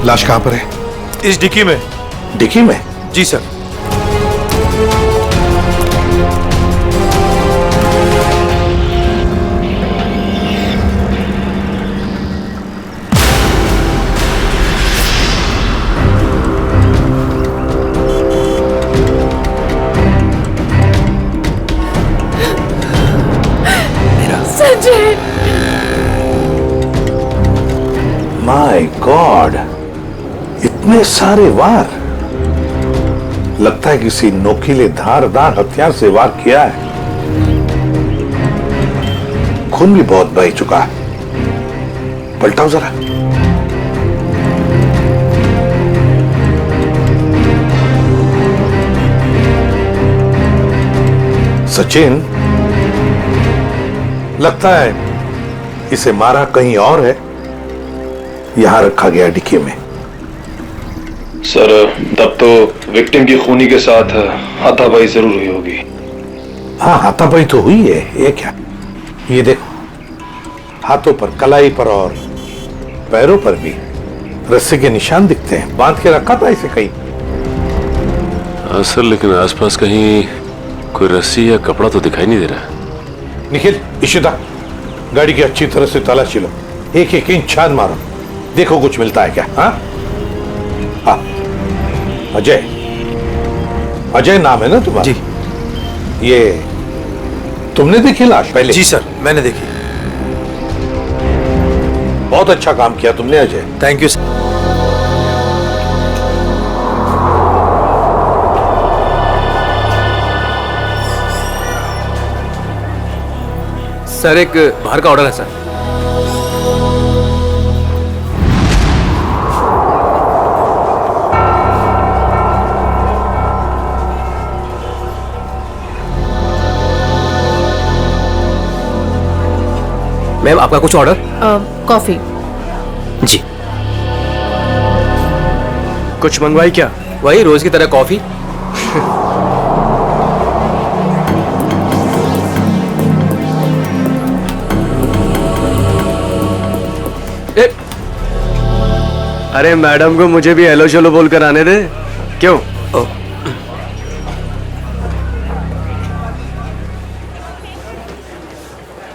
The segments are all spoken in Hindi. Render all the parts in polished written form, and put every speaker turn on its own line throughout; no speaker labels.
लाश कहाँ पर है?
इस डिक्की में।
डिक्की में?
जी सर।
संजय,
माय गॉड, इतने सारे वार। लगता है किसी नोकीले धारदार हथियार से वार किया है। खून भी बहुत बह चुका है। पलटाओ जरा। सचिन, लगता है इसे मारा कहीं और है, यहां रखा गया डिक्की में।
सर, तब तो विक्टिम की खूनी के साथ हाथापाई जरूर हुई होगी।
हाँ, हाथापाई तो हुई है। ये क्या? ये देखो, हाथों पर, कलाई पर और पैरों पर भी रस्से के निशान दिखते हैं। बांध के रखा था इसे कहीं।
हाँ सर, लेकिन आसपास कहीं कोई रस्सी या कपड़ा तो दिखाई नहीं दे रहा।
निखिल, इशिता, गाड़ी की अच्छी तरह से तलाशी लो। एक एक इंच छान मारो, देखो कुछ मिलता है क्या। हाँ हाँ, अजय, अजय नाम है ना तुम्हारा?
जी।
ये तुमने देखी लाश पहले?
जी सर, मैंने देखी।
बहुत अच्छा काम किया तुमने Ajay.
Thank you sir. Sir, एक बाहर का ऑर्डर है सर। मैम, आपका कुछ ऑर्डर?
कॉफी।
जी। कुछ मंगवाई क्या? वही रोज की तरह कॉफी। अरे मैडम को मुझे भी हेलो चलो बोलकर आने दे। क्यों?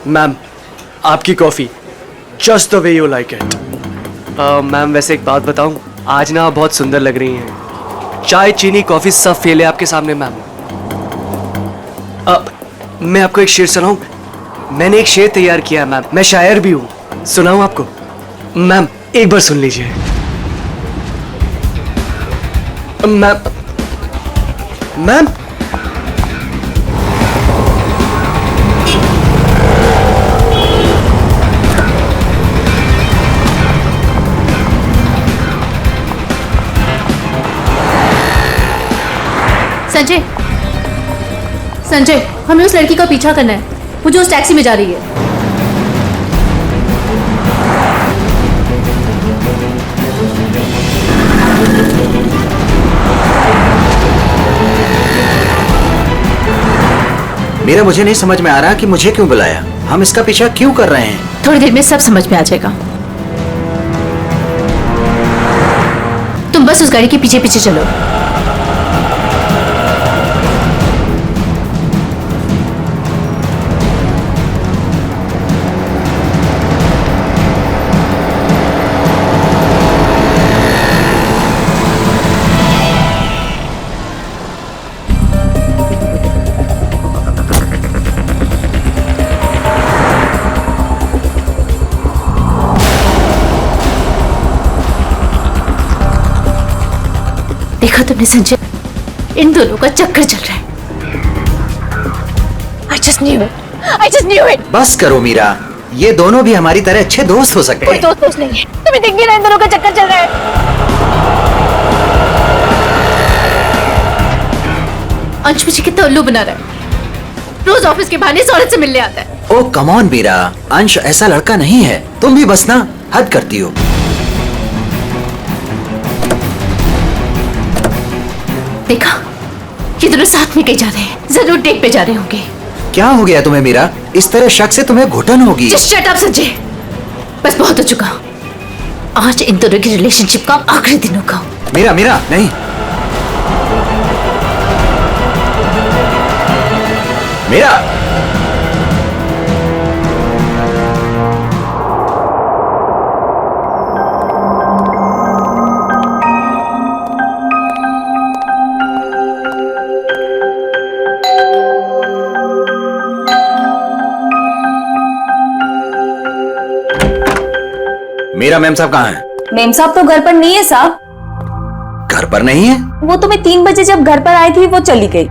मैम, आपकी coffee just the way you like it. Ma'am, वैसे एक बात बताऊं, आज ना आप बहुत सुंदर लग रही हैं। चाय, चीनी, कॉफी सब फेल है आपके सामने मैम। मैं आपको एक शेर सुनाऊं? मैंने एक शेर तैयार किया है मैम, मैं शायर भी हूं। सुनाऊं आपको? मैम, एक बार सुन लीजिए। मैम, मैम,
संजय, संजय, हमें उस लड़की का पीछा करना है। वो जो उस टैक्सी में जा रही है।
मेरा मुझे नहीं समझ में आ रहा कि मुझे क्यों बुलाया। हम इसका पीछा क्यों कर रहे हैं?
थोड़ी देर में सब समझ में आ जाएगा। तुम बस उस गाड़ी के पीछे पीछे चलो। देखा तुमने संजय, इन दोनों का चक्कर चल रहा है। I just knew it. I just knew it.
बस करो मीरा, ये दोनों भी हमारी तरह अच्छे दोस्त हो सकते
कोई
हैं।
दोस्त नहीं है, तुम्हें दिख नहीं रहा इन दोनों का चक्कर चल रहा है। अंश मुझे कितना उल्लू बना रहा है। रोज ऑफिस के बहाने इस औरत से मिलने आता है।
ओ कम ऑन मीरा, अंश ऐसा लड़का नहीं है। तुम भी बस ना हद करती हो।
देखा, ये दोनों साथ में कहीं जा रहे हैं। जरूर डेट पे जा रहे होंगे।
क्या हो गया तुम्हें मीरा? इस तरह शक से तुम्हें घुटन होगी।
Just shut up संजय, बस बहुत हो चुका। आज इन दोनों की रिलेशनशिप का आखिरी दिन होगा।
मीरा मीरा नहीं, मीरा। मीरा मैम साहब कहाँ हैं?
मेम साहब तो घर पर नहीं है साहब।
घर पर नहीं है?
वो तो मैं 3 बजे जब घर पर आई थी वो चली गई।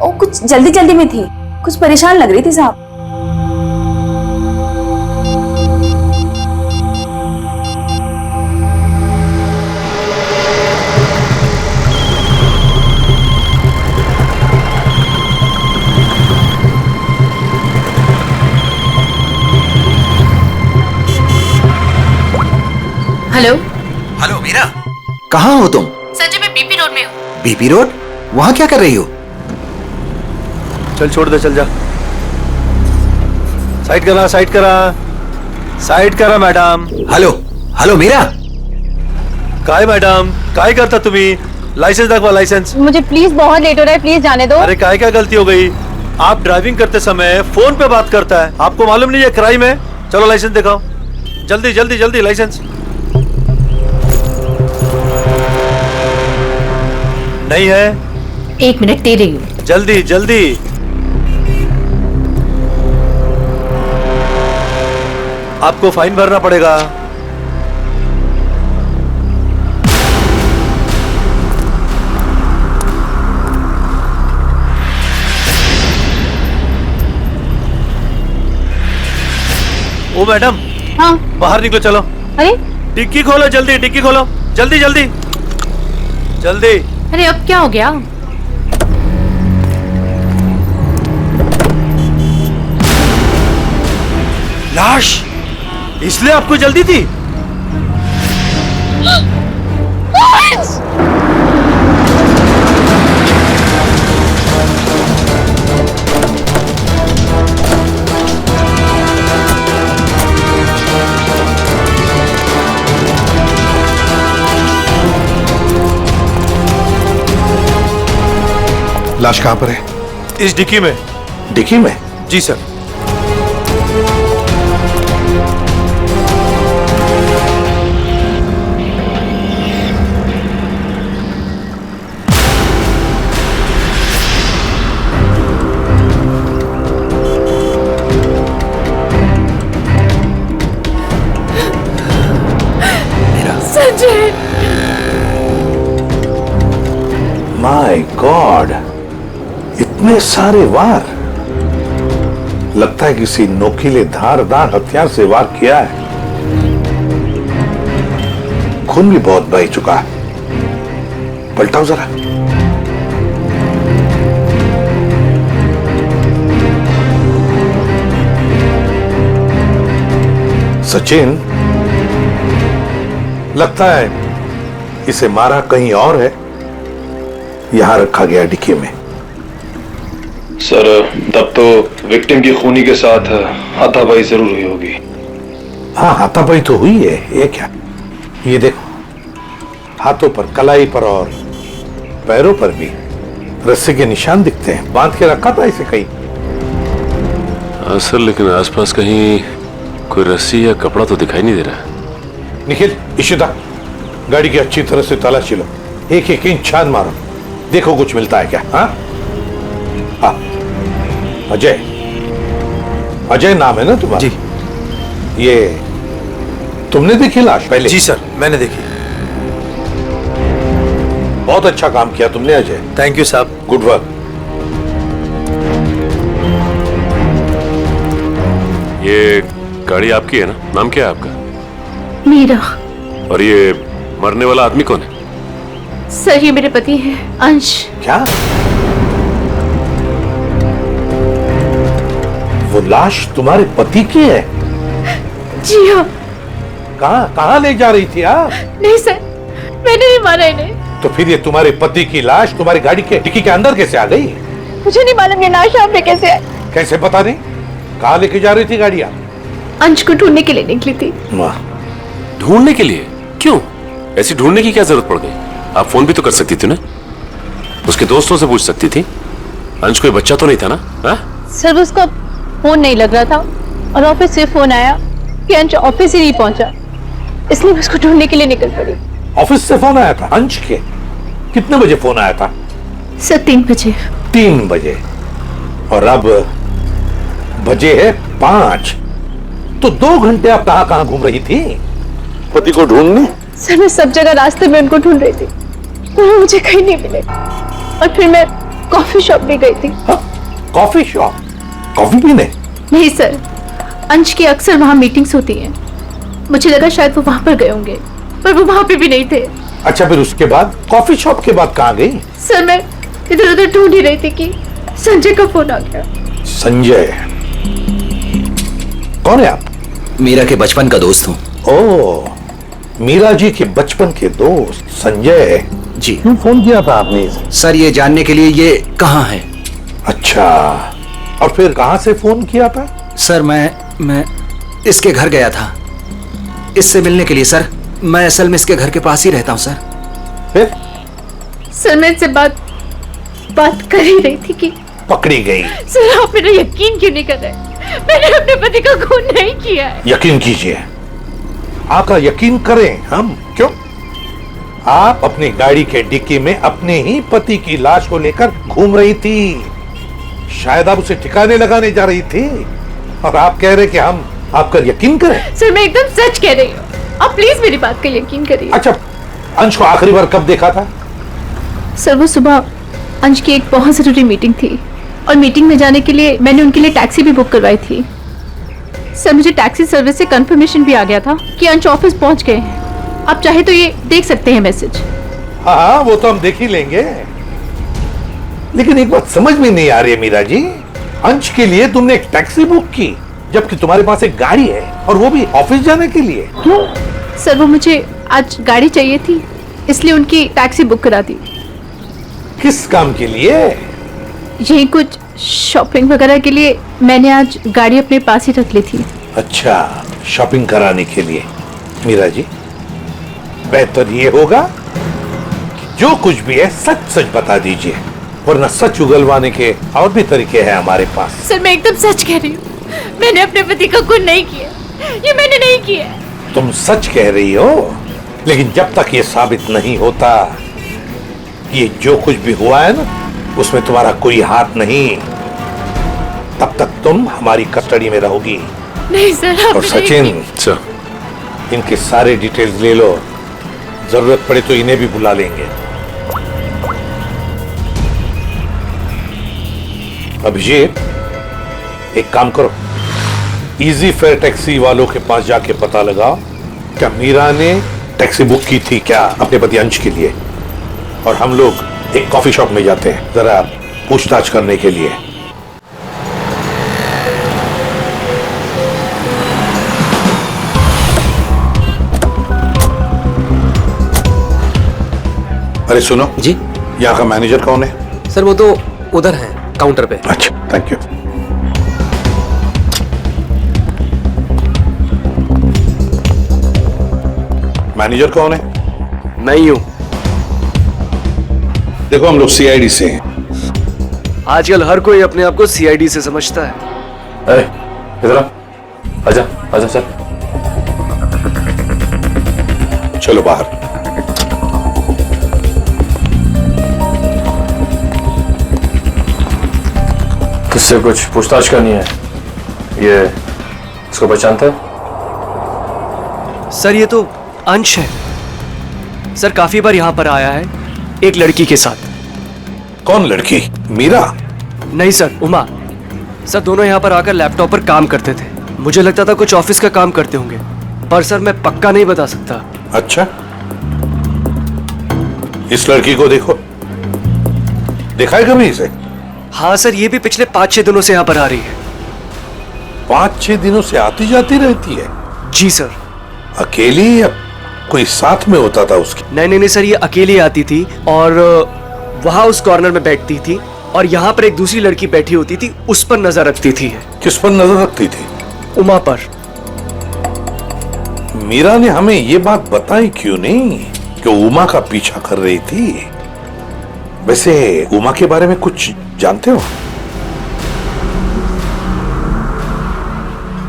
वो कुछ जल्दी जल्दी में थी, कुछ परेशान लग रही थी साहब।
हेलो
हेलो मीरा, कहाँ हो तुम?
संजय, मैं बीपी रोड में हूँ।
BP road? वहाँ क्या कर रही हो?
चल छोड़ दे, चल जा। साइड करा, साइड करा, साइड करा मैडम।
Hello hello Meera.
काय मैडम, काय करता तुम्ही? लाइसेंस दाखवा, लाइसेंस।
मुझे प्लीज बहुत लेट हो रहा है, प्लीज जाने दो।
अरे काय क्या गलती हो गई? आप ड्राइविंग करते समय फोन पे बात करता है, आपको मालूम नहीं है क्राइम है? चलो लाइसेंस दिखाओ, जल्दी जल्दी जल्दी लाइसेंस। नहीं है?
1 मिनट दे रही हूँ।
जल्दी जल्दी। आपको फाइन भरना पड़ेगा। ओ मैडम,
हाँ।
बाहर निकलो, चलो।
अरे
डिक्की खोलो, जल्दी डिक्की खोलो, जल्दी जल्दी जल्दी।
अरे अब क्या हो गया?
लाश, इसलिए आपको जल्दी थी?
लाश कहाँ पर है?
इस डिक्की में।
डिक्की में?
जी सर।
संजय,
माय गॉड, इतने सारे वार। लगता है किसी नोकीले धारदार हथियार से वार किया है। खून भी बहुत बह चुका है। पलटाओ जरा। सचिन, लगता है इसे मारा कहीं और है, यहां रखा गया डिक्की में।
सर, तब तो विक्टिम की खूनी के साथ हाथापाई जरूर हुई होगी।
हाँ, हाथापाई तो हुई है। ये क्या? ये देखो, हाथों पर, कलाई पर और पैरों पर भी रस्से के निशान दिखते हैं। बांध के रखा था इसे कहीं।
हाँ सर, लेकिन आसपास कहीं कोई रस्सी या कपड़ा तो दिखाई नहीं दे रहा।
निखिल, इशिता, गाड़ी की अच्छी तरह से तलाशी लो। एक एक इंच छान मारो, देखो कुछ मिलता है क्या। हाँ हाँ। अजय, अजय नाम है ना तुम्हारा?
जी।
ये तुमने देखी लाश पहले?
जी सर, मैंने देखी।
बहुत अच्छा काम किया तुमने अजय।
थैंक यू साहब।
Good work.
ये गाड़ी आपकी है ना? नाम क्या है आपका?
मीरा।
और ये मरने वाला आदमी कौन है?
सर, ये मेरे पति हैं, अंश।
क्या? वो लाश तुम्हारे पति की है?
जी हाँ।
कहाँ कहाँ ले जा रही थी आप?
नहीं सर, मैंने नहीं मारा इन्हें।
तो फिर ये तुम्हारे पति की लाश तुम्हारी गाड़ी के डिक्की के अंदर कैसे आ गई?
मुझे नहीं मालूम ये लाश यहाँ पे कैसे है।
कैसे पता नहीं? कहाँ लेके जा रही थी गाड़ी आप?
अंश को ढूंढने के लिए निकली थी।
वाह,
ढूंढने के लिए? क्यों? ऐसी ढूंढने की क्या जरूरत पड़ गई? आप फोन भी तो कर सकती थी ना, उसके दोस्तों से पूछ सकती थी। अंश कोई बच्चा तो नहीं था ना? हा?
सर उसका फोन नहीं लग रहा था और ऑफिस से फोन आया कि अंश ऑफिस ही नहीं पहुंचा, इसलिए मैं उसको ढूंढने के लिए निकल पड़ी।
ऑफिस से फोन आया था अंश के? कितने बजे फोन आया था?
सर 3 बजे।
3 बजे, और अब बजे है 5। तो 2 घंटे आप कहां कहां घूम रही थी पति को ढूंढने?
सर मैं सब जगह रास्ते में उनको ढूंढ रही थी, पर वो मुझे कहीं नहीं मिले। और फिर मैं कॉफी शॉप भी गई थी।
Coffee shop? कॉफी पीने?
नहीं सर, अंश की अक्सर वहाँ मीटिंग्स होती हैं। मुझे लगा शायद वो वहाँ पर गए होंगे, पर वो वहाँ पे भी नहीं थे।
अच्छा, फिर उसके बाद कॉफी शॉप के बाद कहाँ गई?
सर मैं इधर उधर ढूंढ ही रही थी कि संजय का फोन आ गया।
संजय? कौन है आप?
मीरा के बचपन का दोस्त हूँ।
ओ, मीरा जी के बचपन के दोस्त संजय
जी।
क्यों फोन किया था आपने इसे?
सर ये जानने के लिए ये कहाँ है।
अच्छा, और फिर कहाँ से फोन किया था?
सर मैं इसके घर गया था इससे मिलने के लिए। सर मैं असल में इसके घर के पास ही रहता हूँ सर।
फिर?
सर मैं इनसे बात कर ही रही थी कि
पकड़ी गई।
सर आप मेरा यकीन क्यों नहीं कर रहे? मैंने अपने पति का खून नहीं किया है।
यकीन कीजिए, आपका यकीन करें हम? क्यों? आप अपनी गाड़ी के डिक्की में अपने ही पति की लाश को लेकर घूम रही थी। शायद आप उसे ठिकाने लगाने जा रही थी, और आप कह रहे कि हम आपका यकीन करें?
सर मैं एकदम सच कह रही हूँ, आप प्लीज मेरी बात का यकीन करिए।
अच्छा, अंश को आखिरी बार कब देखा था?
सर वो सुबह अंश की एक बहुत जरूरी मीटिंग थी, और मीटिंग में जाने के लिए मैंने उनके लिए टैक्सी भी बुक करवाई थी। सर मुझे टैक्सी सर्विस से कंफर्मेशन भी आ गया था कि अंश ऑफिस पहुंच गए हैं। आप चाहे तो ये देख सकते हैं मैसेज।
हाँ, वो तो हम देख ही लेंगे, लेकिन एक बात समझ में नहीं आ रही है मीरा जी। अंश के लिए तुमने एक टैक्सी बुक की, जबकि तुम्हारे पास एक गाड़ी है, और वो भी ऑफिस जाने के लिए। क्यों?
सर वो मुझे आज गाड़ी चाहिए थी, इसलिए उनकी टैक्सी बुक करा दी।
किस काम के लिए?
यही कुछ शॉपिंग वगैरह के लिए मैंने आज गाड़ी अपने पास ही रख ली थी।
अच्छा, शॉपिंग कराने के लिए। मीरा जी, बेहतर ये होगा कि जो कुछ भी है सच सच बता दीजिए, वरना सच उगलवाने के और भी तरीके हैं हमारे पास।
सर मैं एकदम सच कह रही हूँ, मैंने अपने पति का खून नहीं किया, ये मैंने नहीं किया।
तुम सच कह रही हो, लेकिन जब तक ये साबित नहीं होता ये जो कुछ भी हुआ है ना, उसमें तुम्हारा कोई हाथ नहीं, तब तक तुम हमारी कस्टडी में रहोगी।
नहीं सर,
और सचिन,
सर,
इनके सारे डिटेल्स ले लो, जरूरत पड़े तो इन्हें भी बुला लेंगे। अभिजीत, एक काम करो, इजी फेयर टैक्सी वालों के पास जाके पता लगाओ क्या मीरा ने टैक्सी बुक की थी क्या अपने पति अंश के लिए, और हम लोग एक कॉफी शॉप में जाते हैं जरा पूछताछ करने के लिए। अरे सुनो
जी।
यहाँ का मैनेजर कौन है?
सर वो तो उधर है काउंटर पे।
अच्छा, थैंक यू। मैनेजर कौन है?
मैं ही हूँ।
देखो, हम लोग सीआईडी से हैं।
आजकल हर कोई अपने आप को सीआईडी से समझता है।
अरे इधर आ, आजा आजा सर।
चलो बाहर।
किससे कुछ पूछताछ करनी है? ये इसको पहचानते हैं?
सर ये तो अंश है। सर काफी बार यहाँ पर आया है एक लड़की के साथ।
कौन लड़की? मीरा?
नहीं सर, उमा। सर दोनों यहाँ पर आकर लैपटॉप पर काम करते थे। मुझे लगता था कुछ ऑफिस का काम करते होंगे, पर सर मैं पक्का नहीं बता सकता।
अच्छा, इस लड़की को देखो, देखा है कभी इसे?
हाँ सर, ये भी पिछले 5-6 दिनों से यहाँ पर आ रही है।
5-6 दिनों से आती जाती रहती है?
जी सर।
अकेली या कोई साथ में होता था उसके?
नहीं सर, ये अकेली आती थी और वहां उस कॉर्नर में बैठती थी, और यहाँ पर एक दूसरी लड़की बैठी होती थी, उस पर नजर रखती थी।
किस पर नजर रखती थी?
उमा पर।
मीरा ने हमें ये बात बताई क्यों नहीं कि उमा का पीछा कर रही थी? वैसे उमा के बारे में कुछ जानते हो?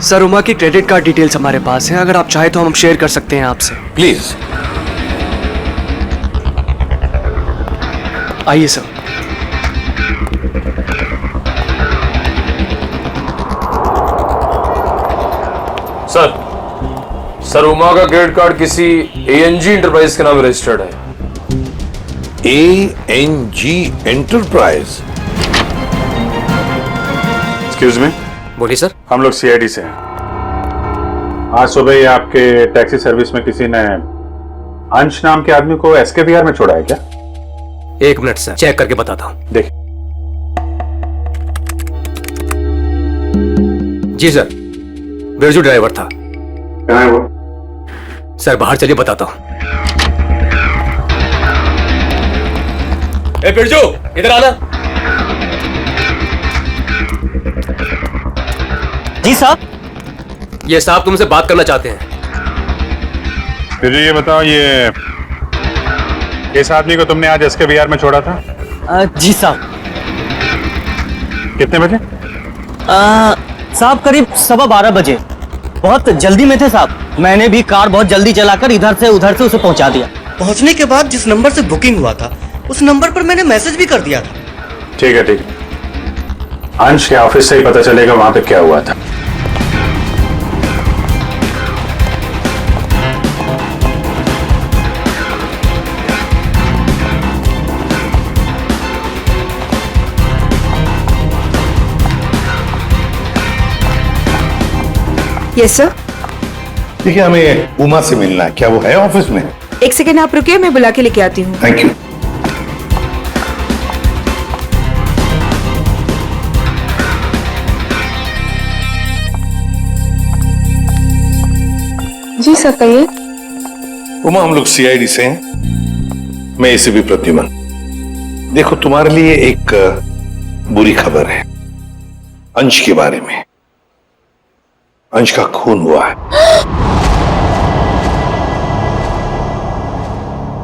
सर, उमा की क्रेडिट कार्ड डिटेल्स हमारे पास हैं। अगर आप चाहे तो हम शेयर कर सकते हैं आपसे।
प्लीज।
आइए सर।
सर उमा का क्रेडिट कार्ड किसी ANG इंटरप्राइज के नाम रजिस्टर्ड है।
ANG enterprise?
Excuse me.
बोलिए सर।
हम लोग CID से हैं। आज सुबह ही आपके टैक्सी सर्विस में किसी ने अंश नाम के आदमी को SK बिहार में छोड़ा है क्या?
एक मिनट सर, चेक करके बताता हूँ।
देख।
जी सर, बिरजू ड्राइवर था।
कहाँ है वो?
सर बाहर चलिए, बताता हूँ। बिरजू, इधर आना।
जी साहब।
ये साहब तुमसे बात करना चाहते हैं।
फिर ये बताओ, ये इस आदमी को तुमने आज SK बिहार में छोड़ा था?
जी साहब।
कितने बजे?
साहब करीब 12:15 बजे। बहुत जल्दी में थे साहब। मैंने भी कार बहुत जल्दी चलाकर इधर से उधर से उसे पहुंचा दिया।
पहुंचने के बाद जिस नंबर से बुकिंग हुआ था उस नंबर पर मैंने मैसेज भी कर दिया था।
ठीक है, ठीक है। अंश के ऑफिस से ही पता चलेगा वहां पे क्या हुआ था।
Yes sir.
देखिए, हमें उमा से मिलना है। क्या वो है ऑफिस में?
एक सेकेंड आप रुकिए, मैं बुला के लेके आती हूँ।
Thank you.
जी सर, कहिए।
उमा, हम लोग CID से हैं। मैं ACP प्रद्युमन। देखो, तुम्हारे लिए एक बुरी खबर है। अंश के बारे में। अंश का खून हुआ है।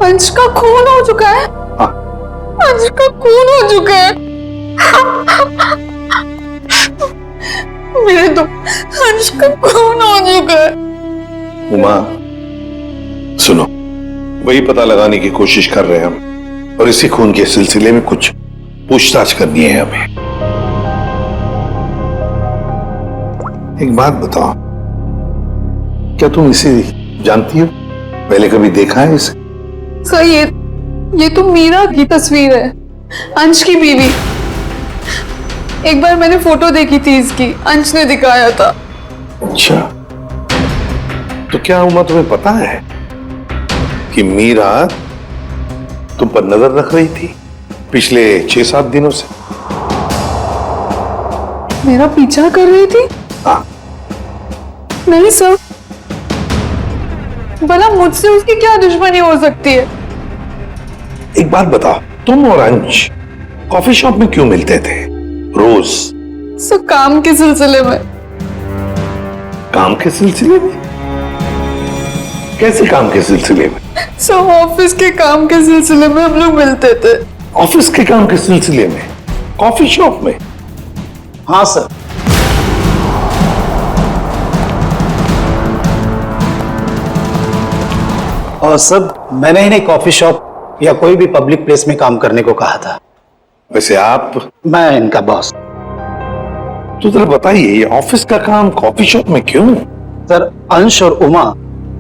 अंश का खून हो चुका है?
हाँ।
अंश का खून हो चुका है। मेरे तो अंश का खून हो चुका है।
उमा, सुनो, वही पता लगाने की कोशिश कर रहे हैं हम, और इसी खून के सिलसिले में कुछ पूछताछ करनी है हमें। एक बात बताओ, क्या तुम इसे जानती हो? पहले कभी देखा है इसे?
सर, ये तो मीरा की तस्वीर है, अंश की बीवी। एक बार मैंने फोटो देखी थी इसकी, अंश ने दिखाया था।
अच्छा, तो क्या उमा तुम्हें पता है कि मीरा तुम पर नजर रख रही थी पिछले 6-7 दिनों से?
मेरा पीछा कर रही थी?
हाँ।
नहीं सर, भला मुझसे उसकी क्या दुश्मनी हो सकती है?
एक बात बताओ, तुम और अंश कॉफी शॉप में क्यों मिलते थे रोज?
सर, काम के सिलसिले में।
काम के सिलसिले में? कैसे काम के सिलसिले में?
सर, ऑफिस के काम के सिलसिले में हम लोग मिलते थे।
ऑफिस के काम के सिलसिले में कॉफी शॉप में?
हाँ सर। और सर, मैंने इन्हें कॉफी शॉप या कोई भी पब्लिक प्लेस में काम करने को कहा था।
वैसे आप?
मैं इनका बॉस।
तो जरा बताइए, ये ऑफिस का काम कॉफी शॉप में क्यों?
सर, अंश और उमा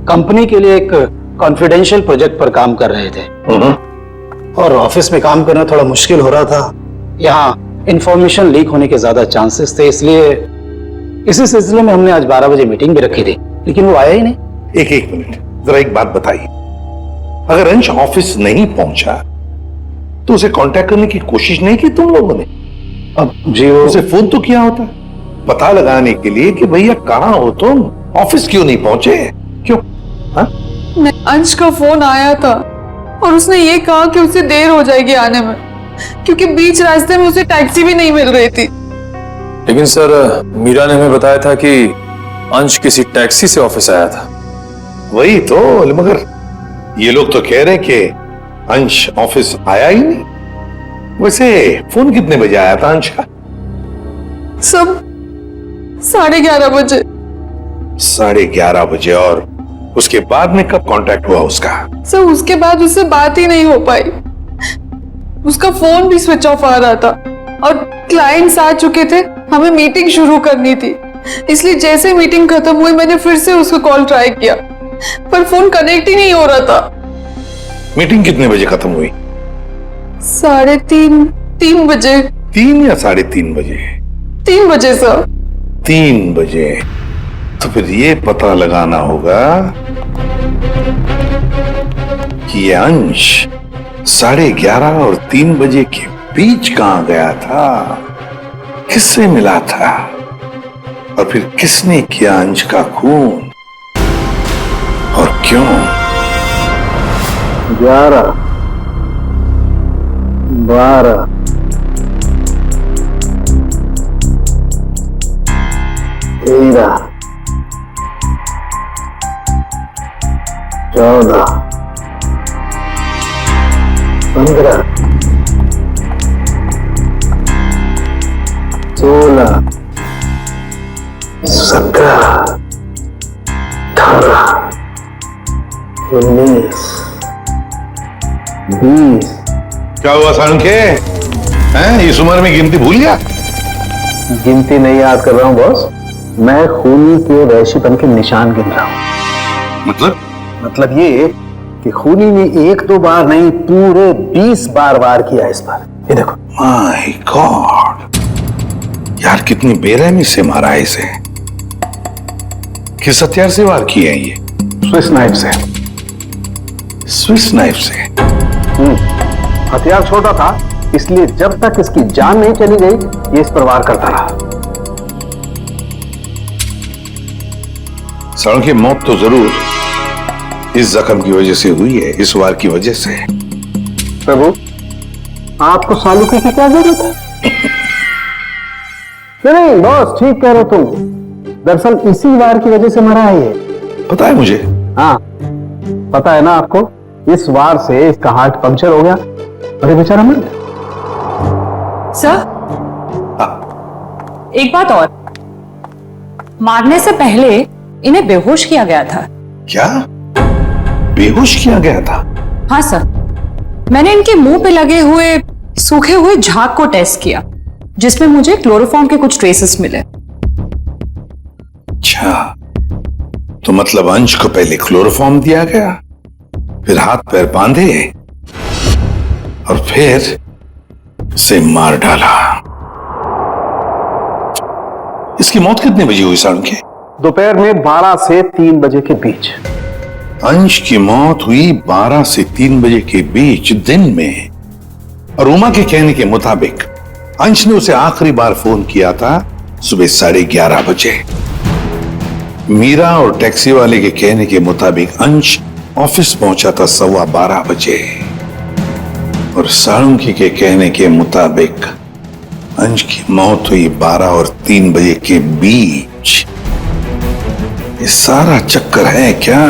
कंपनी के लिए एक कॉन्फिडेंशियल प्रोजेक्ट पर काम कर रहे थे और ऑफिस में काम करना थोड़ा मुश्किल हो रहा था। यहाँ इंफॉर्मेशन लीक होने के ज्यादा चांसेस थे, इसलिए इसी सिलसिले में हमने आज 12 बजे मीटिंग भी रखी थी, लेकिन वो आया ही नहीं।
एक मिनट, जरा एक बात बताइए, अगर अंश ऑफिस नहीं पहुंचा तो उसे कांटेक्ट करने की कोशिश नहीं की तुम लोगों ने?
अब जी, वो
उसे फोन तो किया होता पता लगाने के लिए कि भैया कहाँ हो तुम, ऑफिस क्यों नहीं पहुंचे? क्यों? हाँ?
अंश का फोन आया था और उसने ये कहा कि उसे देर हो जाएगी आने में, क्योंकि बीच रास्ते में उसे टैक्सी भी नहीं मिल रही थी।
लेकिन सर, मीरा ने हमें बताया था कि अंश किसी टैक्सी से ऑफिस आया था।
वही तो, मगर ये लोग तो कह रहे कि अंश ऑफिस आया ही नहीं। वैसे फोन कितने बजे आया था अंश का?
सब 11:30 बजे।
11:30 बजे। और उसके बाद में कब कांटेक्ट हुआ उसका?
सर उसके बाद उससे बात ही नहीं हो पाई। उसका फोन भी स्विच ऑफ आ रहा था और क्लाइंट्स आ चुके थे, हमें मीटिंग शुरू करनी थी। इसलिए जैसे मीटिंग खत्म हुई मैंने फिर से उसको कॉल ट्राई किया, पर फोन कनेक्ट ही नहीं हो रहा था।
मीटिंग कितने बजे खत्म हुई?
3:30 बजे।
3 या 3:30 बजे?
3 बजे सर।
3 बजे। तो फिर ये पता लगाना होगा कि ये अंश 11:30 और 3 बजे के बीच कहां गया था, किससे मिला था, और फिर किसने किया अंश का खून और क्यों?
11, 12, 13, 14, 15, 16, 17, 18, 19, 20।
क्या हुआ सांख्य? हैं, इस उम्र में गिनती भूल गया?
गिनती नहीं याद कर रहा हूं बॉस, मैं खूनी के वैश्यपन के निशान गिन रहा हूं। मतलब ये कि खूनी ने 1-2 बार नहीं, पूरे 20 बार वार किया इस पर। ये देखो।
माय गॉड, यार कितनी बेरहमी से मारा है इसे। किस हथियार से वार किए हैं ये?
स्विस नाइफ से।
स्विस नाइफ से?
हथियार छोटा था, इसलिए जब तक इसकी जान नहीं चली गई ये इस पर वार करता रहा।
सालों की मौत तो जरूर इस जख्म की वजह से हुई है, इस वार की वजह से।
प्रभु, आपको सालुके की क्या जरूरत है? नहीं बॉस, ठीक कह रहे हो तुम। दरअसल इसी वार की वजह से मरा है ये।
पता है मुझे।
हाँ पता है ना आपको, इस वार से इसका हार्ट पंक्चर हो गया और ये बेचारा मर गया।
सर, एक बात और, मारने से पहले इन्हें बेहोश किया गया था।
क्या? बेहोश किया गया था?
हाँ सर, मैंने इनके मुंह पे लगे हुए सूखे हुए झाग को टेस्ट किया, जिसमें मुझे क्लोरोफॉर्म के कुछ ट्रेसेस मिले।
अच्छा, तो मतलब अंश को पहले क्लोरोफॉर्म दिया गया, फिर हाथ पैर बांधे और फिर उसे मार डाला। इसकी मौत कितने बजे हुई सांख्य?
दोपहर में 12 से 3 बजे के बीच।
अंश की मौत हुई 12 से 3 बजे के बीच दिन में, और उमा के कहने के मुताबिक अंश ने उसे आखिरी बार फोन किया था सुबह 11:30 बजे। मीरा और टैक्सी वाले के कहने के मुताबिक अंश ऑफिस पहुंचा था 12:15 बजे, और साळुंकी के कहने के मुताबिक अंश की मौत हुई 12 और 3 बजे के बीच। ये सारा चक्कर है क्या?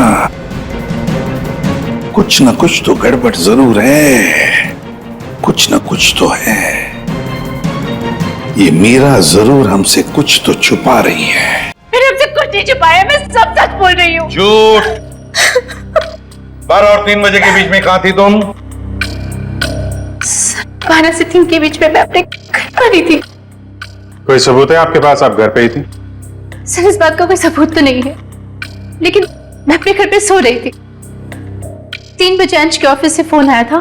कुछ ना कुछ तो गड़बड़ जरूर है, कुछ ना कुछ तो है। ये मीरा जरूर हमसे कुछ तो छुपा रही है।
मैंने हमसे कुछ नहीं छुपाया, मैं सब सच बोल रही हूँ।
झूठ। 12 और 3 बजे के बीच में कहां थी तुम?
12 से 3 के बीच में मैं अपने घर पर ही थी।
कोई सबूत है आपके पास, आप घर पे ही थी?
सर इस बात का कोई सबूत तो नहीं है, लेकिन मैं अपने घर पे सो रही थी। 3 बजे अंश के ऑफिस से फोन आया था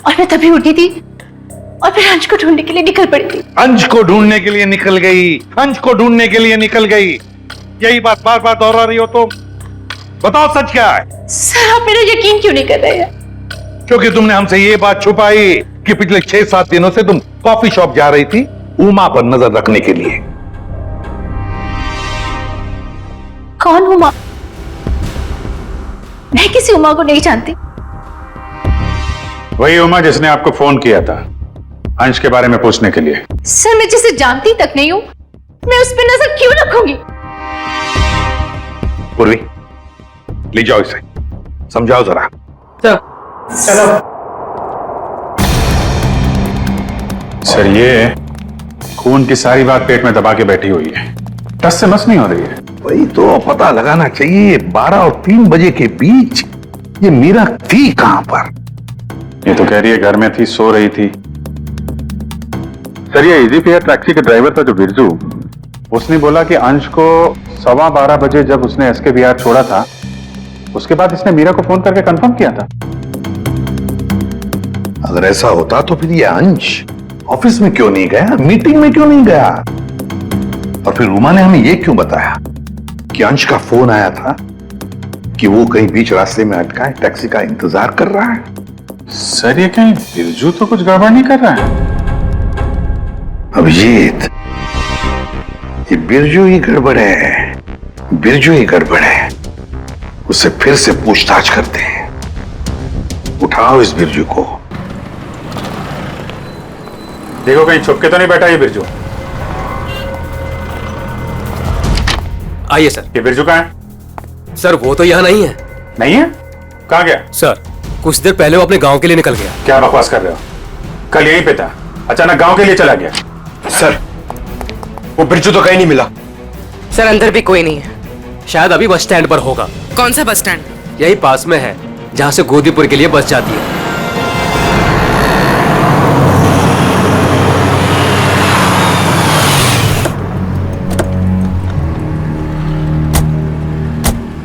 और मैं तभी उठी थी और फिर अंश को ढूंढने के लिए निकल पड़ी थी।
अंश को ढूंढने के लिए निकल गई, अंश को ढूंढने के लिए निकल गई, यही बात बार बार दोहरा रही हो तुम। बताओ सच क्या है?
सर आप मेरा यकीन क्यों नहीं कर रहे हैं?
क्योंकि तुमने हमसे ये बात छुपाई कि पिछले 6-7 दिनों से तुम कॉफी शॉप जा रही थी उमा पर नजर रखने के लिए।
कौन उमा? मैं किसी उमा को नहीं जानती।
वही उमा जिसने आपको फोन किया था अंश के बारे में पूछने के लिए।
सर मैं जिसे जानती तक नहीं हूं, मैं उस पर नजर क्यों रखूंगी?
पूर्वी, ले जाओ इसे, समझाओ जरा।
चलो सर, ये खून की सारी बात पेट में दबा के बैठी हुई है, टस से मस नहीं हो रही है।
वही तो पता लगाना चाहिए, 12 और 3 बजे के बीच ये मीरा थी कहां पर?
ये तो कह रही है घर में थी, सो रही थी। सर, ये इजी फेयर टैक्सी के ड्राइवर था जो बिरजू, उसने बोला कि अंश को 12:15 बजे जब उसने एसके विहार छोड़ा था, उसके बाद इसने मीरा को फोन करके कंफर्म किया था।
अगर ऐसा होता तो फिर ये अंश ऑफिस में क्यों नहीं गया, मीटिंग में क्यों नहीं गया? और फिर उमा ने हमें ये क्यों बताया कि अंश का फोन आया था कि वो कहीं बीच रास्ते में अटका है, टैक्सी का इंतजार कर रहा है?
सर, ये कहीं बिरजू तो कुछ गड़बड़ नहीं कर रहा है?
अभिजीत, ये बिरजू ही गड़बड़ है, बिरजू ही गड़बड़ है। उससे फिर से पूछताछ करते हैं। उठाओ इस बिरजू को।
देखो कहीं छुप के तो नहीं बैठा ये बिरजू।
आइए सर।
ये बिरजू कहाँ है?
सर वो तो यहाँ नहीं है।
नहीं है? कहाँ गया?
सर कुछ देर पहले वो अपने गांव के लिए निकल गया।
क्या बकवास कर रहे हो? कल यहीं पे था, अचानक गांव के लिए चला गया।
सर वो बिरजू तो कहीं नहीं मिला।
सर अंदर भी कोई नहीं है।
शायद अभी बस स्टैंड पर होगा।
कौन सा बस स्टैंड?
यही पास में है, जहाँ से गोदीपुर के लिए बस जाती है।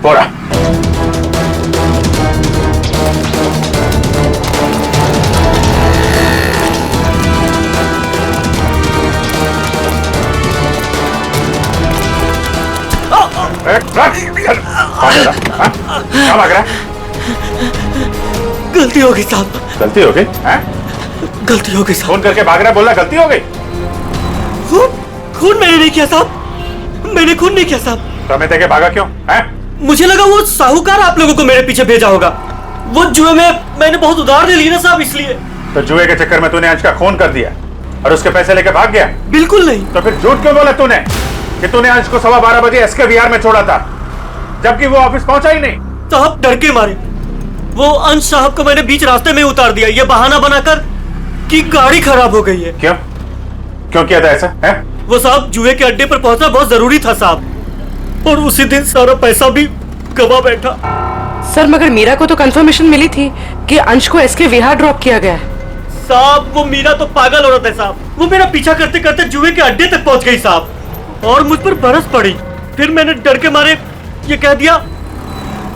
बोरा। क्या भाग रहा है?
गलती हो गई साहब।
गलती हो गई?
गलती हो गई साहब।
फोन करके भाग रहा, बोला गलती हो गई।
खून मैंने नहीं किया साहब, मैंने खून नहीं किया साहब।
समय देके भागा क्यों?
मुझे लगा वो साहूकार आप लोगों को मेरे पीछे भेजा होगा। वो जुए में मैंने बहुत उधार ले ली ना साहब, इसलिए।
तो जुए के चक्कर में तूने अंश का खून कर दिया और उसके पैसे लेके भाग गया?
बिल्कुल नहीं।
तो फिर झूठ क्यों बोला तूने कि तूने अंश को 12:15 बजे एसके विहार में छोड़ा था, जबकि वो ऑफिस पहुंचा ही नहीं?
साहब डर के मारे वो अंश साहब को मैंने बीच रास्ते में उतार दिया, ये बहाना बनाकर कि गाड़ी खराब हो गई है।
क्यों? क्यों किया था ऐसा? है?
वो साहब जुए के अड्डे पर पहुंचना बहुत जरूरी था साहब, और उसी दिन सारा पैसा भी गवा बैठा।
सर मगर मीरा को तो कंफर्मेशन मिली थी कि अंश को एसके विहार ड्रॉप किया गया है।
साहब वो मीरा तो पागल औरत है साहब, वो मेरा पीछा करते करते जुए के अड्डे तक पहुंच गई साहब, और मुझ पर बरस पड़ी। फिर मैंने डर के मारे ये कह दिया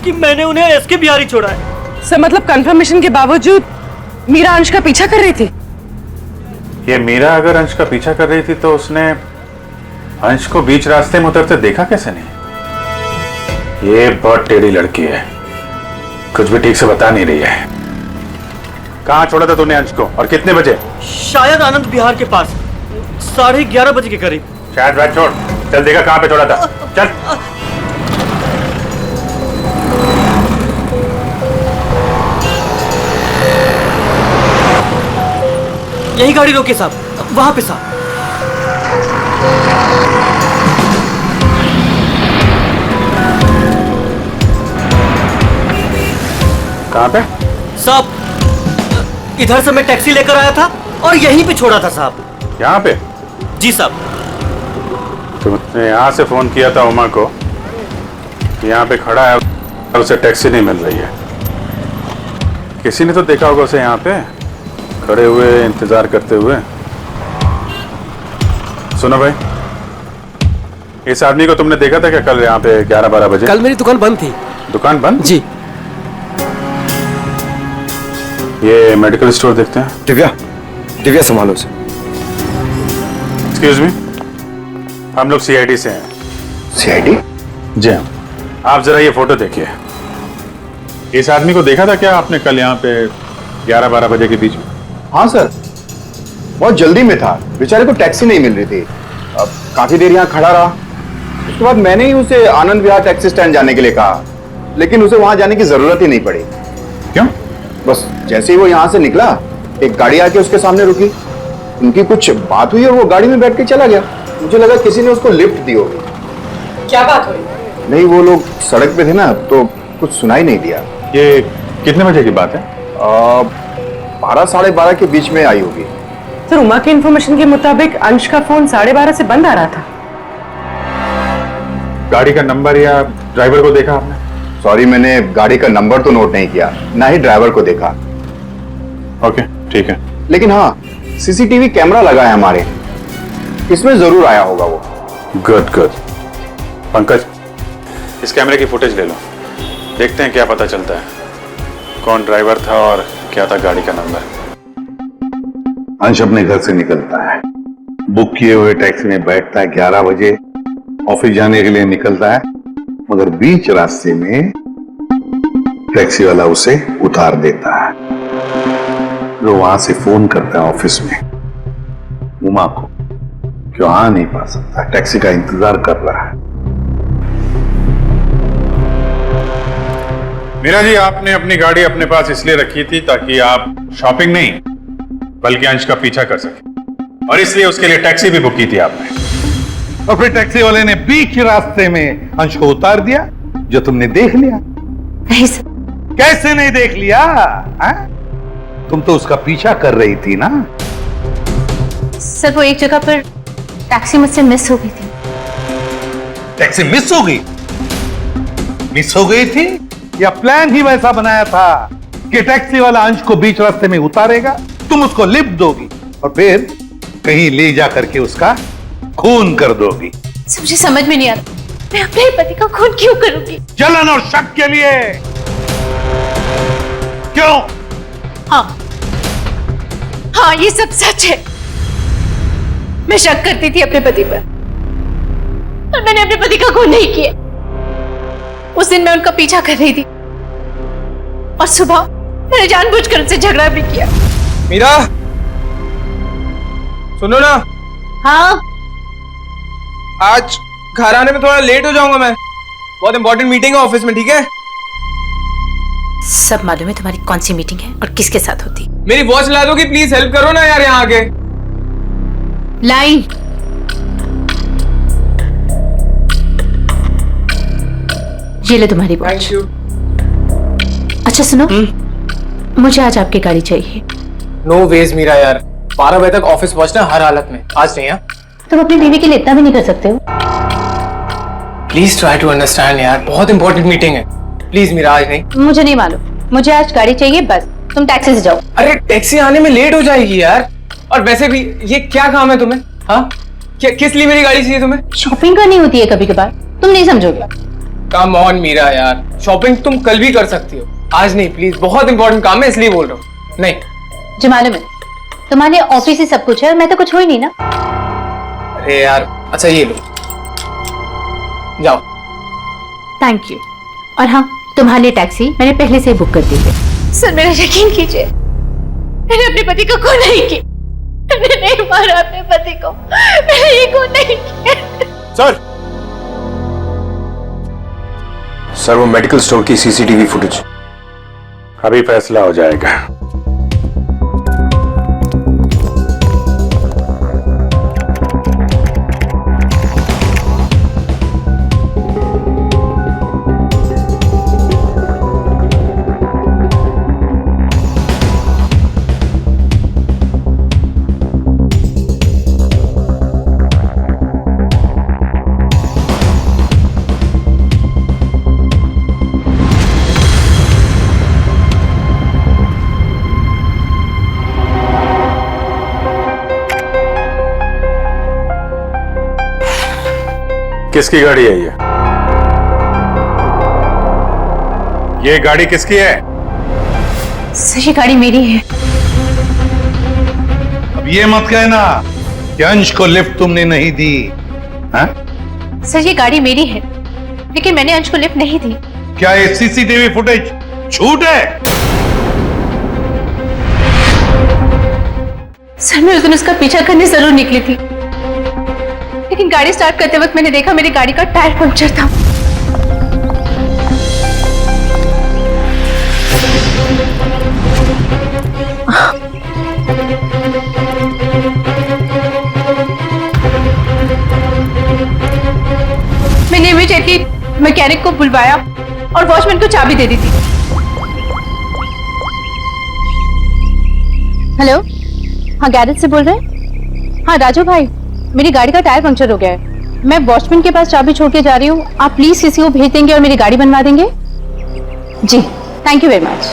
कि मैंने उन्हें एसके विहार ही छोड़ा है।
सर मतलब कंफर्मेशन के बावजूद मीरा अंश का पीछा कर रही थी?
ये मीरा अगर अंश का पीछा कर रही थी तो उसने अंश को बीच रास्ते में उतरते देखा कैसे नहीं? ये बहुत टेढ़ी लड़की है, कुछ भी ठीक से बता नहीं रही है। कहाँ छोड़ा था तूने अंश को और कितने बजे?
शायद आनंद विहार के पास 11:30 बजे के करीब।
शायद बात छोड़, चल देखा कहाँ पे छोड़ा था, चल।
यही गाड़ी रोके साहब, वहां पे साहब।
कहाँ पे?
साहब इधर से मैं टैक्सी लेकर आया था और यहीं पे छोड़ा था साहब।
यहाँ पे?
जी साहब।
तुमने यहाँ से फोन किया था उमा को कि यहाँ पे खड़ा है और उसे टैक्सी नहीं मिल रही है। किसी ने तो देखा होगा उसे यहाँ पे खड़े हुए इंतजार करते हुए। सुनो भाई, इस आदमी को तुमने देखा था क्या कल यहाँ पे 11-12 बजे?
कल मेरी दुकान बंद थी।
दुकान बंद?
जी।
ये मेडिकल स्टोर देखते हैं।
दिव्या संभालो उसे।
एक्सक्यूज मी, हम लोग सीआईडी से हैं।
सीआईडी?
जी हाँ। आप जरा ये फोटो देखिए। इस आदमी को देखा था क्या आपने कल यहाँ पे 11-12 बजे के बीच में?
हाँ सर, बहुत जल्दी में था, बेचारे को टैक्सी नहीं मिल रही थी। अब काफी देर यहाँ खड़ा रहा, उसके बाद मैंने ही उसे आनंद विहार टैक्सी स्टैंड जाने के लिए कहा, लेकिन उसे वहां जाने की जरूरत ही नहीं पड़ी।
क्यों?
बस जैसे ही वो यहाँ से निकला, एक गाड़ी आके उसके सामने रुकी, उनकी कुछ बात हुई और वो गाड़ी में बैठ के चला गया। मुझे लगा किसी ने उसको लिफ्ट दी होगी।
क्या बात हुई?
नहीं, वो लोग सड़क पे थे ना, तो कुछ सुनाई नहीं दिया।
ये कितने बजे की बात है?
12 साढ़े 12 के बीच में आई होगी।
सर, उमा की इन्फॉर्मेशन के मुताबिक अंश का फोन 12:30 से बंद आ रहा था।
गाड़ी का नंबर या ड्राइवर को देखा आपने?
सॉरी, मैंने गाड़ी का नंबर तो नोट नहीं किया, ना ही ड्राइवर को देखा।
ओके, ठीक है।
लेकिन हाँ, सीसीटीवी कैमरा लगा है हमारे, इसमें जरूर आया होगा वो।
Good good. पंकज, इस कैमरे की फुटेज ले लो, देखते हैं क्या पता चलता है, कौन ड्राइवर था और क्या था गाड़ी का नंबर।
अंश अपने घर से निकलता है, बुक किए हुए टैक्सी में बैठता है, 11 बजे ऑफिस जाने के लिए निकलता है, मगर बीच रास्ते में टैक्सी वाला उसे उतार देता है। फिर वहां से फोन करता है ऑफिस में उमा को, क्यों आ नहीं पा सकता, टैक्सी का इंतजार कर रहा है।
मीरा जी, आपने अपनी गाड़ी अपने पास इसलिए रखी थी ताकि आप शॉपिंग नहीं बल्कि अंश का पीछा कर सके, और इसलिए उसके लिए टैक्सी भी बुक की थी आपने।
और फिर टैक्सी वाले ने बीच रास्ते में अंश को उतार दिया, जो तुमने देख लिया।
नहीं सर।
कैसे नहीं देख लिया? तुम तो उसका पीछा कर रही थी ना।
सर, वो एक जगह पर टैक्सी मुझसे मिस हो गई थी।
टैक्सी मिस हो गई? मिस हो गई थी या प्लान ही वैसा बनाया था कि टैक्सी वाला अंश को बीच रास्ते में उतारेगा, तुम उसको लिफ्ट दोगी और फिर कहीं ले जा करके उसका खून कर दोगी?
मुझे समझ में नहीं आता, मैं अपने ही पति का खून क्यों करूंगी?
जलन और शक के लिए। क्यों?
हाँ, ये सब सच है। मैं शक करती थी अपने पति पर, और मैंने अपने पति का खून नहीं किया। उस दिन मैं उनका पीछा कर रही थी और सुबह मैंने जानबूझकर उनसे झगड़ा भी किया।
मीरा, सुनो ना।
हाँ?
आज घर आने में थोड़ा लेट हो जाऊंगा मैं, बहुत इंपॉर्टेंट मीटिंग है ऑफिस में, ठीक है?
सब मालूम है तुम्हारी कौन सी मीटिंग है और किसके साथ होती।
मेरी वॉच ला दोगी प्लीज? हेल्प करो ना यार यहाँ आके।
लाइन। ये ले तुम्हारी वॉच।
Thank you.
अच्छा सुनो, मुझे आज आपकी गाड़ी चाहिए।
नो वेज मीरा यार, 12 बजे तक ऑफिस पहुंचना हर हालत में, आज नहीं।
तुम अपनी बीवी के लिए इतना भी नहीं कर सकते हो?
प्लीज ट्राई टू अंडरस्टैंड यार, बहुत इंपॉर्टेंट मीटिंग है, प्लीज मीरा आज नहीं।
मुझे नहीं मालूम, मुझे आज गाड़ी चाहिए बस। तुम टैक्सी से जाओ।
अरे टैक्सी आने में लेट हो जाएगी यार, और वैसे भी ये क्या काम है तुम्हें? हाँ, क्या किस लिए मेरी गाड़ी चाहिए तुम्हें?
शॉपिंग करनी होती है कभी कभार, तुम नहीं समझोगे।
कम ऑन मीरा यार, शॉपिंग तुम कल भी कर सकती हो, आज नहीं प्लीज, बहुत इंपॉर्टेंट काम है इसलिए बोल रहा हूँ। नहीं
जो मालूम है तुम्हारे ऑफिस ही सब कुछ है और मैं तो कुछ हो ही नहीं ना।
अरे यार, अच्छा ये लो, जाओ।
Thank you. और हाँ, तुम्हारे लिए टैक्सी मैंने पहले से ही बुक कर दी है। सर मेरा यकीन कीजिए, मैंने अपने पति को खून नहीं किया, मैंने नहीं मारा अपने पति को, मैंने ये खून नहीं किया।
सर, वो मेडिकल स्टोर की सीसीटीवी फुटेज।
अभी फैसला हो जाएगा। किसकी गाड़ी है ये गाड़ी किसकी है?
सर ये गाड़ी मेरी है।
अब ये मत कहना कि अंश को लिफ्ट तुमने नहीं दी। हाँ?
सर ये गाड़ी मेरी है, लेकिन मैंने अंश को लिफ्ट नहीं दी।
क्या ये सीसीटीवी फुटेज झूठ है?
सर मैं उस दिन उसका पीछा करने जरूर निकली थी, लेकिन गाड़ी स्टार्ट करते वक्त मैंने देखा मेरी गाड़ी का टायर पंक्चर था। मैंने इमीडिएटली मैकेनिक को बुलवाया और वॉचमैन को चाबी दे दी थी। हेलो, हाँ गैरेज से बोल रहे हैं? हाँ राजू भाई, मेरी गाड़ी का टायर पंक्चर हो गया है। मैं वॉचमैन के पास चाबी छोड़ के जा रही हूँ, आप प्लीज किसी को भेज देंगे और मेरी गाड़ी बनवा देंगे? जी, thank you very much.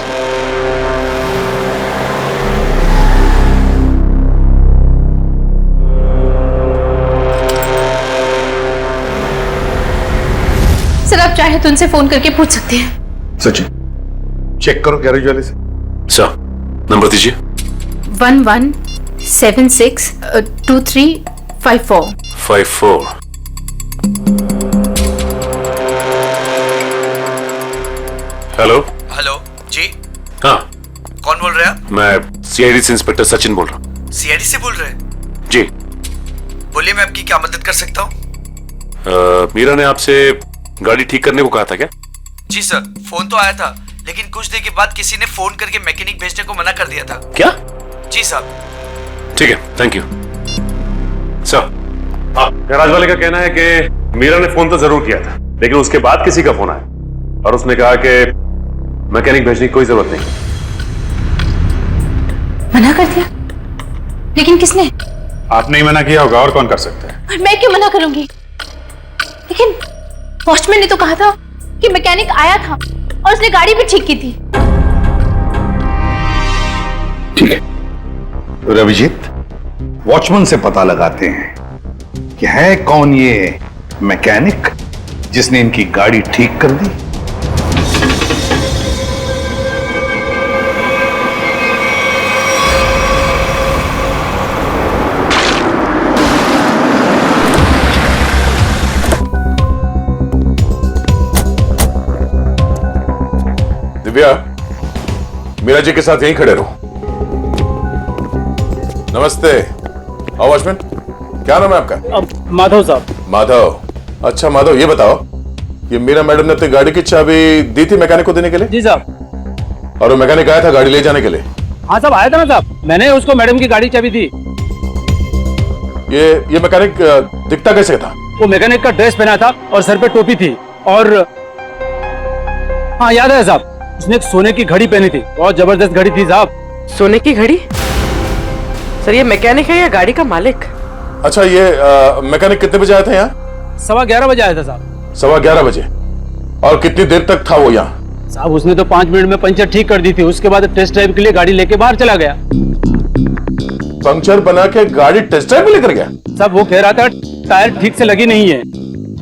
Sir आप चाहे तो उनसे फोन करके पूछ सकते हैं।
सचिन चेक करो गैरेज वाले से।
सर नंबर दीजिए।
11762354।
हेलो।
हेलो जी,
हाँ
कौन बोल रहे हैं आप?
मैं सीआईडी से इंस्पेक्टर सचिन बोल रहा हूँ।
सीआईडी से बोल रहे हैं?
जी
बोलिए, मैं आपकी क्या मदद कर सकता हूँ?
मीरा ने आपसे गाड़ी ठीक करने को कहा था क्या?
जी सर, फोन तो आया था, लेकिन कुछ देर के बाद किसी ने फोन करके मैकेनिक भेजने को मना कर दिया था।
क्या?
जी साहब।
ठीक है, थैंक यू सर। गैराज वाले का कहना है कि मीरा ने फोन तो जरूर किया था, लेकिन उसके बाद किसी का फोन आया और उसने कहा कि मैकेनिक भेजने की कोई जरूरत नहीं।
मना कर दिया? लेकिन किसने?
आपने ही मना किया होगा, और कौन कर सकता है?
और मैं क्यों मना करूंगी? लेकिन वॉचमैन ने तो कहा था कि मैकेनिक आया था और उसने गाड़ी भी ठीक की थी।
ठीक है, तो रविजीत वॉचमैन से पता लगाते हैं कि है कौन ये मैकेनिक जिसने इनकी गाड़ी ठीक कर दी।
दिव्या, मीरा जी के साथ यहीं खड़े रहो। नमस्ते। आओ वॉचमैन, क्या नाम है आपका?
माधव साहब।
माधव। अच्छा माधव, ये बताओ, ये मीरा मैडम ने अपनी गाड़ी की चाबी दी थी मैकेनिक को देने के लिए?
जी साहब।
और वो मैकेनिक आया था गाड़ी ले जाने के लिए?
हाँ साहब, आया था ना साहब, मैंने उसको मैडम की गाड़ी चाबी दी।
ये मैकेनिक दिखता कैसे था?
वो मैकेनिक का ड्रेस पहना था और सर पे टोपी थी, और हाँ याद है साहब, उसने एक सोने की घड़ी पहनी थी, बहुत जबरदस्त घड़ी थी साहब।
सोने की घड़ी? सर ये मैकेनिक है या गाड़ी का मालिक?
अच्छा, ये मैकेनिक कितने बजे आया था यहाँ?
11:15 बजे आया था साहब।
11:15 बजे? और कितनी देर तक था वो यहाँ?
साहब उसने तो 5 मिनट में पंचर ठीक कर दी थी, उसके बाद टेस्ट ड्राइव के लिए गाड़ी लेके बाहर चला गया।
पंक्चर बना के गाड़ी टेस्ट ड्राइव में लेकर गया?
साहब वो कह रहा था टायर ठीक से लगी नहीं है,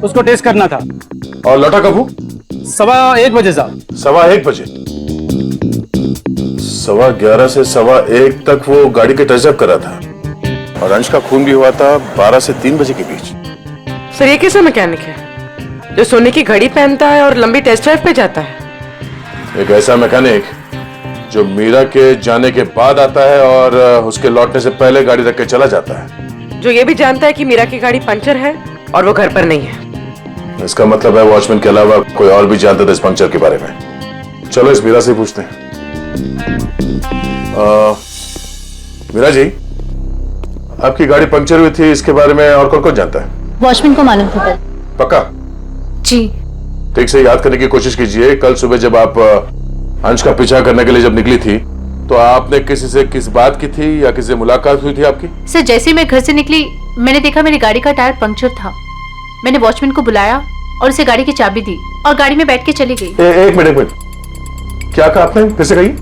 उसको टेस्ट करना था।
और लौटा कब?
1:15 बजे साहब।
1:15 बजे? 11:15 से 1:15 तक वो गाड़ी के टेस्ट ड्राइव कर रहा था, और अंश का खून भी हुआ था 12 से 3 बजे के बीच।
सर ये कैसा मैकेनिक है जो सोने की घड़ी पहनता है और लंबी टेस्ट ड्राइव पे जाता है?
एक ऐसा मैकेनिक जो मीरा के जाने के बाद आता है और उसके लौटने से पहले गाड़ी रख के चला जाता है,
जो ये भी जानता है कि मीरा की गाड़ी पंचर है और वो घर पर नहीं है।
इसका मतलब है वॉचमैन के अलावा कोई और भी जानता था इस पंक्चर के बारे में। चलो इस मीरा से पूछते हैं। मीरा जी, आपकी गाड़ी पंक्चर हुई थी, इसके बारे में और कौन कौन जानता है?
वॉचमैन को मालूम था।
पक्का?
जी।
ठीक से याद करने की कोशिश कीजिए। कल सुबह जब आप अंश का पीछा करने के लिए जब निकली थी, तो आपने किसी से किस बात की थी या किसी से मुलाकात हुई थी आपकी?
सर जैसे ही मैं घर से निकली, मैंने देखा मेरी गाड़ी का टायर पंक्चर था। मैंने वॉचमैन को बुलाया और उसे गाड़ी की चाबी दी और गाड़ी में बैठ के चली गई।
एक मिनट, क्या कहा आपने? फिर से कहिए।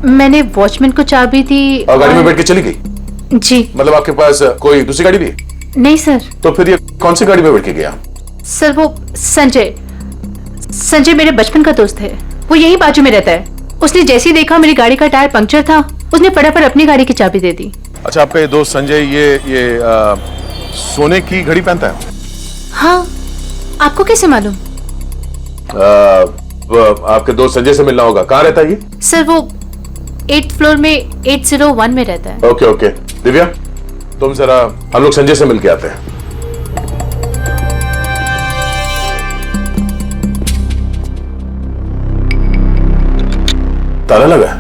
मैंने वॉचमैन को चाबी दी
और गाड़ी में बैठ के चली गई?
जी।
मतलब आपके पास कोई दूसरी गाड़ी भी है?
नहीं सर।
तो फिर ये कौन सी गाड़ी में बैठ के गया?
सर वो संजय मेरे बचपन का दोस्त है, वो यही बाजू में रहता है। उसने जैसे ही देखा मेरी गाड़ी का टायर पंक्चर था, उसने फटाफट अपनी गाड़ी की चाबी दे दी।
अच्छा, आपका ये दोस्त संजय ये सोने की घड़ी पहनता है?
हाँ, आपको कैसे मालूम?
आपके दोस्त संजय से मिलना होगा। कहाँ रहता है ये?
सर वो 8th फ्लोर में 801 में रहता है।
Okay okay. दिव्या, तुम जरा हम लोग संजय से मिल के आते हैं। ताला लगा?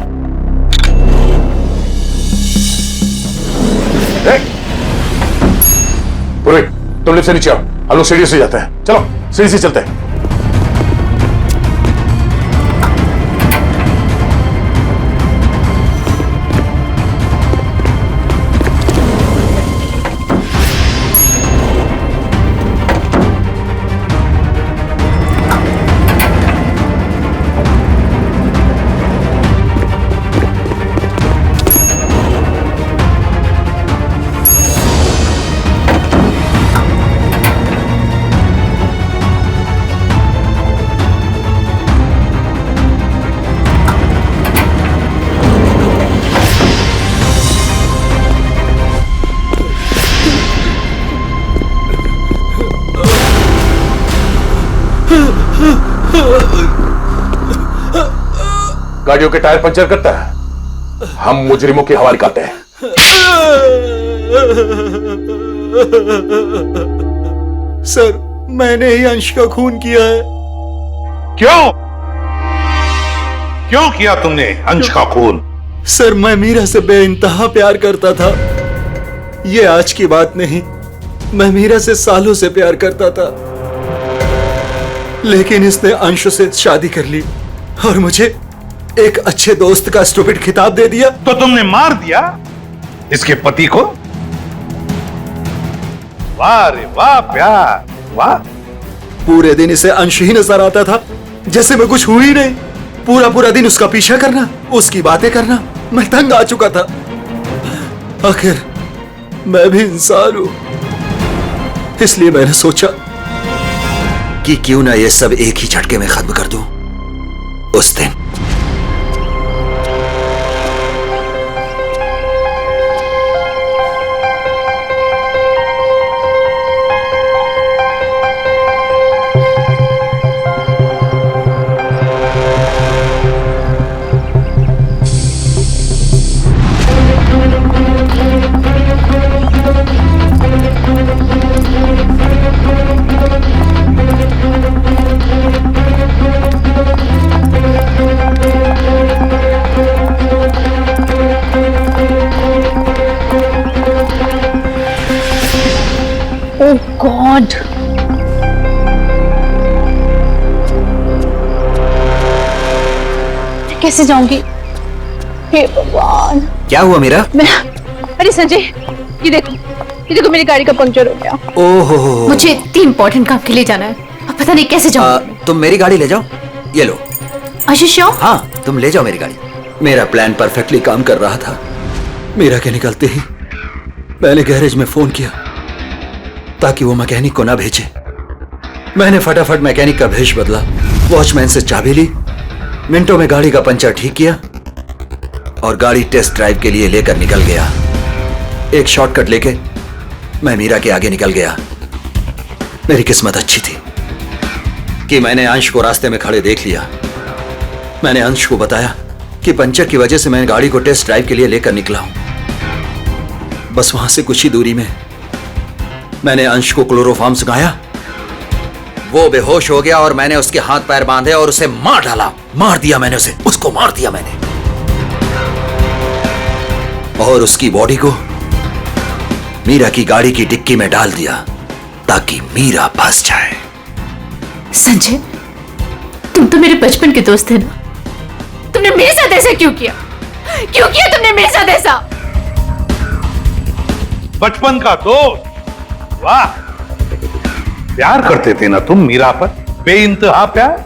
पूरी, तुम लिफ्ट से नीचे आओ, हम लोग सीढ़ी से जाते हैं। चलो सीढ़ी से चलते हैं।
गाड़ियों के टायर पंचर करता है, हम मुजरिमों के हवाले करते हैं।
सर, मैंने ही अंश का खून किया है।
क्यों? क्यों किया तुमने अंश का खून?
सर, मैं मीरा से बेइंतहा प्यार करता था। ये आज की बात नहीं, मैं मीरा से सालों से प्यार करता था, लेकिन इसने अंश से शादी कर ली और मुझे एक अच्छे दोस्त का स्टूपिड खिताब दे दिया।
तो तुमने मार दिया इसके पति को? वाह रे वाह प्यार, वाह।
पूरे दिन इसे अंश ही नजर आता था, जैसे मैं कुछ हुई नहीं। पूरा पूरा दिन उसका पीछा करना, उसकी बातें करना, मैं तंग आ चुका था। आखिर मैं भी इंसान हूं, इसलिए मैंने सोचा
कि क्यों ना ये सब एक ही झटके में खत्म कर दूं। उस दिन
गॉड, कैसे जाऊंगी? हे भगवान,
क्या हुआ मीरा?
अरे संजय, ये देखो मेरी गाड़ी का पंक्चर हो गया।
ओहो,
मुझे इतनी इंपॉर्टेंट काम के लिए जाना है, अब पता नहीं कैसे जाऊंगी।
तुम मेरी गाड़ी ले जाओ, ये लो।
आशीष,
हाँ, तुम ले जाओ मेरी गाड़ी। मेरा प्लान परफेक्टली काम कर रहा था।
मीरा के निकलते ही मैंने गैरेज में फोन किया ताकि वो मैकेनिक को ना भेजे। मैंने फटाफट मैकेनिक का भेष बदला, वॉचमैन से चाबी ली, मिनटों में गाड़ी का पंचर ठीक किया और गाड़ी टेस्ट ड्राइव के लिए लेकर निकल गया। एक शॉर्टकट लेके मैं मीरा के आगे निकल गया। मेरी किस्मत अच्छी थी कि मैंने अंश को रास्ते में खड़े देख लिया। मैंने अंश को बताया कि पंचर की वजह से मैं गाड़ी को टेस्ट ड्राइव के लिए लेकर निकला हूं। बस वहां से कुछ ही दूरी में मैंने अंश को क्लोरोफॉर्म सुनाया।
वो बेहोश हो गया और मैंने उसके हाथ पैर बांधे और उसे मार डाला। मार दिया मैंने उसे, उसको मार दिया मैंने, और उसकी बॉडी को मीरा की गाड़ी की डिक्की में डाल दिया ताकि मीरा फंस जाए।
संजय, तुम तो मेरे बचपन के दोस्त थे ना, तुमने मेरे साथ ऐसा क्यों किया? क्यों किया तुमने मेरे साथ ऐसा?
बचपन का दोस्त? वाह, प्यार करते थे ना तुम मीरा पर, बेइंतहा प्यार।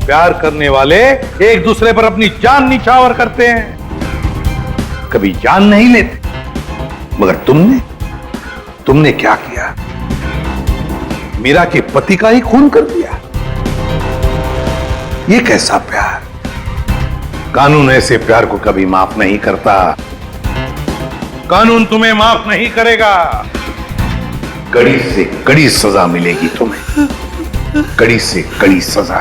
प्यार करने वाले एक दूसरे पर अपनी जान निछावर करते हैं, कभी जान नहीं लेते। मगर तुमने क्या किया? मीरा के पति का ही खून कर दिया। ये कैसा प्यार? कानून ऐसे प्यार को कभी माफ नहीं करता। कानून तुम्हें माफ नहीं करेगा। कड़ी से कड़ी सजा मिलेगी तुम्हें, कड़ी से कड़ी सजा।